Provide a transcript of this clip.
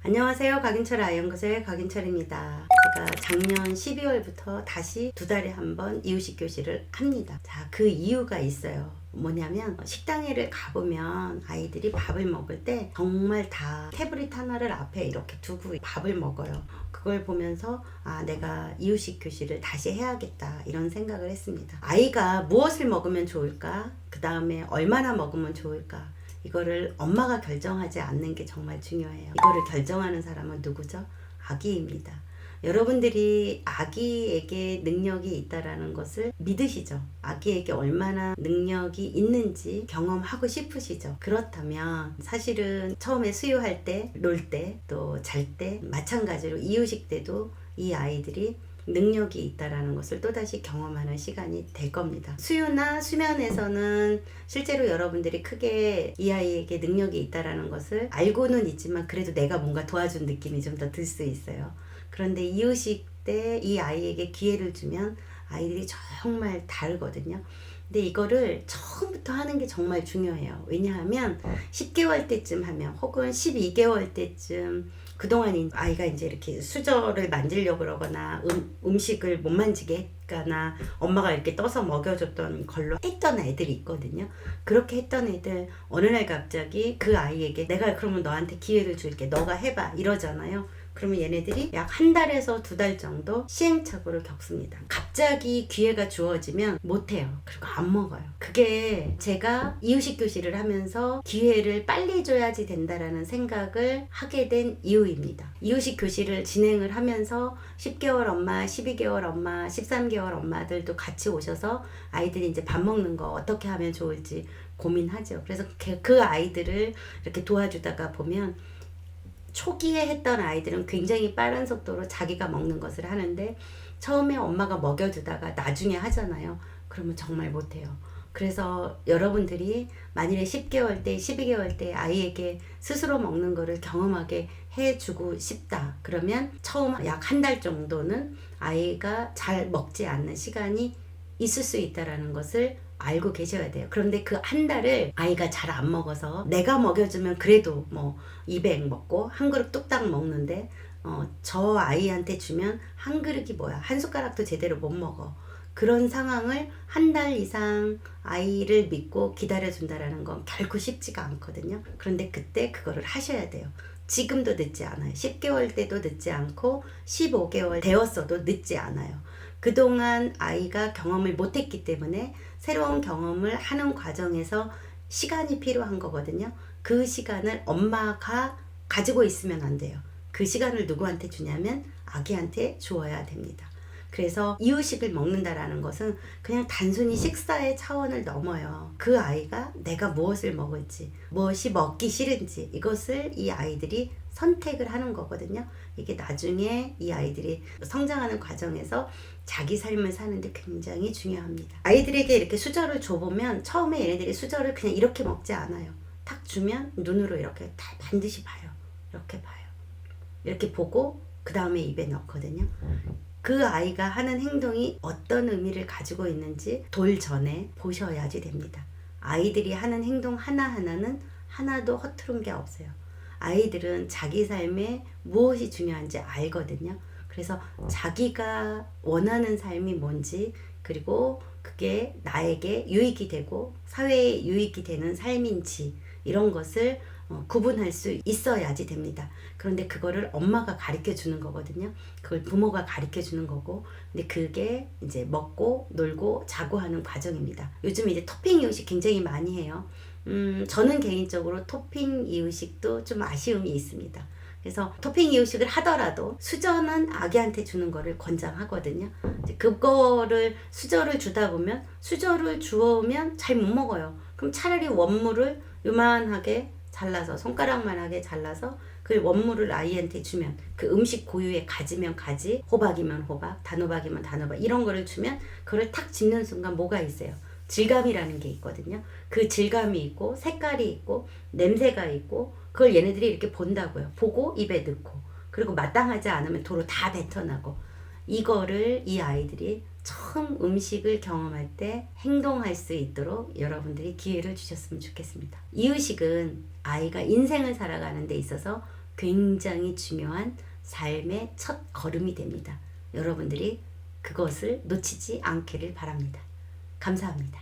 안녕하세요. 각인철 아이연구소의 각인철입니다. 제가 작년 12월부터 다시 2달에 한 번 이유식 교실을 합니다. 자, 그 이유가 있어요. 뭐냐면 식당에를 가보면 아이들이 밥을 먹을 때 정말 다 태블릿 하나를 앞에 이렇게 두고 밥을 먹어요. 그걸 보면서 내가 이유식 교실을 다시 해야겠다 이런 생각을 했습니다. 아이가 무엇을 먹으면 좋을까? 그 다음에 얼마나 먹으면 좋을까? 이거를 엄마가 결정하지 않는 게 정말 중요해요. 이거를 결정하는 사람은 누구죠? 아기입니다. 여러분들이 아기에게 능력이 있다라는 것을 믿으시죠? 아기에게 얼마나 능력이 있는지 경험하고 싶으시죠? 그렇다면 사실은 처음에 수유할 때, 놀 때, 또 잘 때 마찬가지로 이유식 때도 이 아이들이 능력이 있다라는 것을 또다시 경험하는 시간이 될 겁니다. 수유나 수면에서는 실제로 여러분들이 크게 이 아이에게 능력이 있다라는 것을 알고는 있지만 그래도 내가 뭔가 도와준 느낌이 좀 더 들 수 있어요. 그런데 이유식 때 이 아이에게 기회를 주면 아이들이 정말 다르거든요. 근데 이거를 처음부터 하는 게 정말 중요해요. 왜냐하면 10개월 때쯤 하면 혹은 12개월 때쯤 그동안 아이가 이제 이렇게 수저를 만지려고 그러거나 음식을 못 만지게 했거나 엄마가 이렇게 떠서 먹여줬던 걸로 했던 애들이 있거든요. 그렇게 했던 애들 어느 날 갑자기 그 아이에게 내가 그러면 너한테 기회를 줄게. 너가 해봐. 이러잖아요. 그러면 얘네들이 약 1달에서 2달 정도 시행착오를 겪습니다. 갑자기 기회가 주어지면 못해요. 그리고 안 먹어요. 그게 제가 이유식 교실을 하면서 기회를 빨리 줘야지 된다라는 생각을 하게 된 이유입니다. 이유식 교실을 진행을 하면서 10개월 엄마, 12개월 엄마, 13개월 엄마들도 같이 오셔서 아이들이 이제 밥 먹는 거 어떻게 하면 좋을지 고민하죠. 그래서 그 아이들을 이렇게 도와주다가 보면 초기에 했던 아이들은 굉장히 빠른 속도로 자기가 먹는 것을 하는데 처음에 엄마가 먹여주다가 나중에 하잖아요. 그러면 정말 못해요. 그래서 여러분들이 만일에 10개월 때, 12개월 때 아이에게 스스로 먹는 거를 경험하게 해주고 싶다. 그러면 처음 약 1달 정도는 아이가 잘 먹지 않는 시간이 있을 수 있다는 것을 알고 계셔야 돼요. 그런데 그 1달을 아이가 잘 안 먹어서 내가 먹여주면 그래도 뭐 200 먹고 한 그릇 뚝딱 먹는데 저 아이한테 주면 한 그릇이 뭐야? 한 숟가락도 제대로 못 먹어. 그런 상황을 1달 이상 아이를 믿고 기다려준다라는 건 결코 쉽지가 않거든요. 그런데 그때 그거를 하셔야 돼요. 지금도 늦지 않아요. 10개월 때도 늦지 않고 15개월 되었어도 늦지 않아요. 그동안 아이가 경험을 못했기 때문에 새로운 경험을 하는 과정에서 시간이 필요한 거거든요. 그 시간을 엄마가 가지고 있으면 안 돼요. 그 시간을 누구한테 주냐면 아기한테 주어야 됩니다. 그래서 이유식을 먹는다라는 것은 그냥 단순히 식사의 차원을 넘어요. 그 아이가 내가 무엇을 먹을지, 무엇이 먹기 싫은지 이것을 이 아이들이 선택을 하는 거거든요. 이게 나중에 이 아이들이 성장하는 과정에서 자기 삶을 사는데 굉장히 중요합니다. 아이들에게 이렇게 수저를 줘보면 처음에 얘네들이 수저를 그냥 이렇게 먹지 않아요. 탁 주면 눈으로 이렇게 다 반드시 봐요. 이렇게 봐요. 이렇게 보고 그 다음에 입에 넣거든요. 그 아이가 하는 행동이 어떤 의미를 가지고 있는지 돌 전에 보셔야지 됩니다. 아이들이 하는 행동 하나하나는 하나도 허투른 게 없어요. 아이들은 자기 삶에 무엇이 중요한지 알거든요. 그래서 자기가 원하는 삶이 뭔지 그리고 그게 나에게 유익이 되고 사회에 유익이 되는 삶인지 이런 것을 구분할 수 있어야지 됩니다. 그런데 그거를 엄마가 가르쳐 주는 거거든요. 그걸 부모가 가르쳐 주는 거고, 근데 그게 이제 먹고 놀고 자고 하는 과정입니다. 요즘 이제 토핑 이유식 굉장히 많이 해요. 저는 개인적으로 토핑 이유식도 좀 아쉬움이 있습니다. 그래서 토핑 이유식을 하더라도 수저는 아기한테 주는 거를 권장하거든요. 그거를 수저를 주다 보면 수저를 주우면 잘 못 먹어요. 그럼 차라리 원물을 요만하게 잘라서 손가락만하게 잘라서 그 원물을 아이한테 주면 그 음식 고유에 가지면 가지, 호박이면 호박, 단호박이면 단호박 이런 거를 주면 그걸 탁 집는 순간 뭐가 있어요? 질감이라는 게 있거든요. 그 질감이 있고 색깔이 있고 냄새가 있고 그걸 얘네들이 이렇게 본다고요. 보고 입에 넣고 그리고 마땅하지 않으면 도로 다 뱉어나고 이거를 이 아이들이 처음 음식을 경험할 때 행동할 수 있도록 여러분들이 기회를 주셨으면 좋겠습니다. 이유식은 아이가 인생을 살아가는 데 있어서 굉장히 중요한 삶의 첫 걸음이 됩니다. 여러분들이 그것을 놓치지 않기를 바랍니다. 감사합니다.